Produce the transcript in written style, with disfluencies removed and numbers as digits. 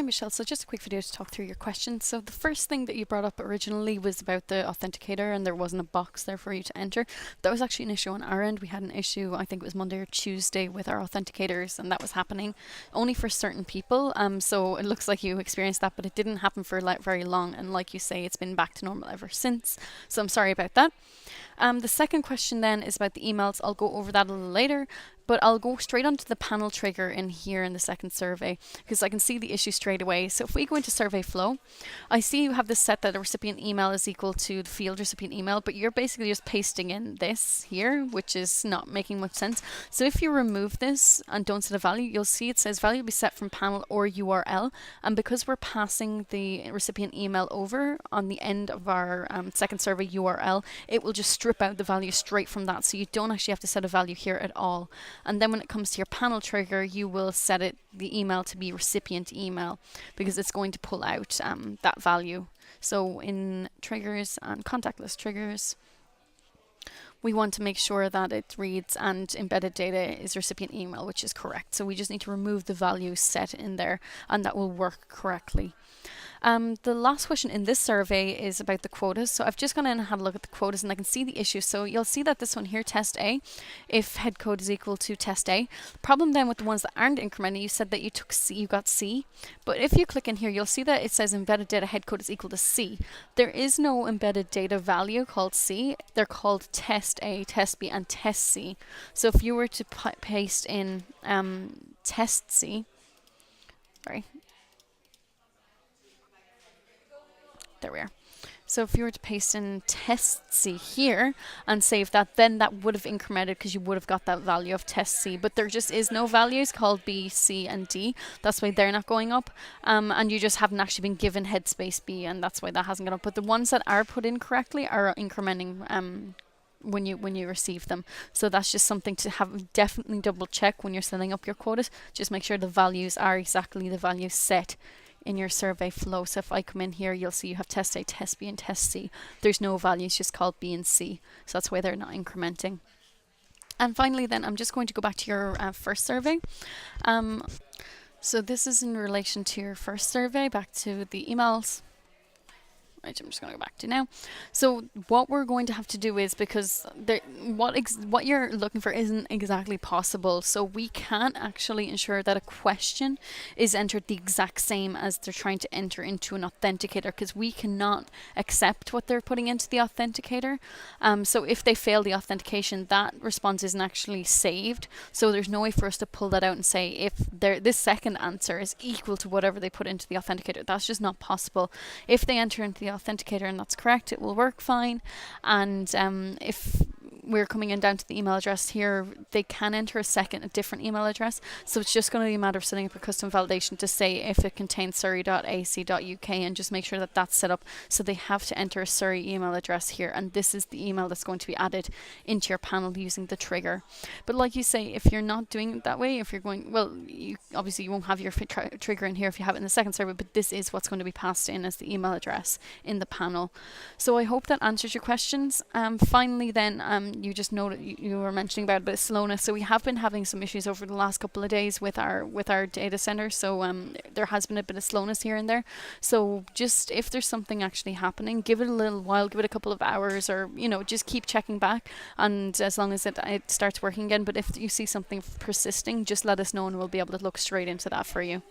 Michelle. So just a quick video to talk through your questions. So the first thing that you brought up originally was about the authenticator and there wasn't a box there for you to enter. That was actually an issue on our end. We had an issue, I think it was Monday or Tuesday, with our authenticators, and that was happening only for certain people. So it looks like you experienced that, but it didn't happen for very long. And like you say, it's been back to normal ever since. So I'm sorry about that. The second question then is about the emails. I'll go over that a little later, but I'll go straight onto the panel trigger in here in the second survey because I can see the issue straight away. So if we go into survey flow, I see you have this set that the recipient email is equal to the field recipient email, but you're basically just pasting in this here, which is not making much sense. So if you remove this and don't set a value, you'll see it says value will be set from panel or URL. And because we're passing the recipient email over on the end of our second survey URL, it will just strip out the value straight from that. So you don't actually have to set a value here at all. And then when it comes to your panel trigger, you will set the email to be recipient email because it's going to pull out that value. So in triggers and contact list triggers, we want to make sure that it reads and embedded data is recipient email, which is correct. So we just need to remove the value set in there and that will work correctly. The last question in this survey is about the quotas. So I've just gone in and had a look at the quotas and I can see the issue. So you'll see that this one here, test A, if head code is equal to test A. The problem then with the ones that aren't incremented, you said that you took C, you got C. But if you click in here, you'll see that it says embedded data head code is equal to C. There is no embedded data value called C. They're called test A, test B, and test C. So if you were to paste in test C, sorry. There we are. So if you were to paste in test C here and save that, then that would have incremented because you would have got that value of test C. But there just is no values called B, C, and D. That's why they're not going up. And you just haven't actually been given headspace B, and that's why that hasn't gone up. But the ones that are put in correctly are incrementing when you receive them. So that's just something to have definitely double check when you're setting up your quotas. Just make sure the values are exactly the values set in your survey flow. So if I come in here, you'll see you have test A, test B, and test C. There's no values, just called B and C. So that's why they're not incrementing. And finally then, I'm just going to go back to your first survey. So this is in relation to your first survey, back to the emails. Right, I'm just going to go back to now. So what we're going to have to do is, because what you're looking for isn't exactly possible, so we can't actually ensure that a question is entered the exact same as they're trying to enter into an authenticator, because we cannot accept what they're putting into the authenticator. So if they fail the authentication, that response isn't actually saved. So there's no way for us to pull that out and say if this second answer is equal to whatever they put into the authenticator. That's just not possible. If they enter into the authenticator and that's correct, it will work fine. And if we're coming in down to the email address here, they can enter a different email address. So it's just going to be a matter of setting up a custom validation to say if it contains surrey.ac.uk and just make sure that that's set up. So they have to enter a Surrey email address here, and this is the email that's going to be added into your panel using the trigger. But like you say, if you're not doing it that way, if you're going, well, obviously you won't have your trigger in here if you have it in the second server, but this is what's going to be passed in as the email address in the panel. So I hope that answers your questions. Finally then, you just know that you were mentioning about a bit of slowness. So we have been having some issues over the last couple of days with our data center. So there has been a bit of slowness here and there. So just if there's something actually happening, give it a little while, give it a couple of hours, or just keep checking back. And as long as it starts working again, but if you see something persisting, just let us know and we'll be able to look straight into that for you.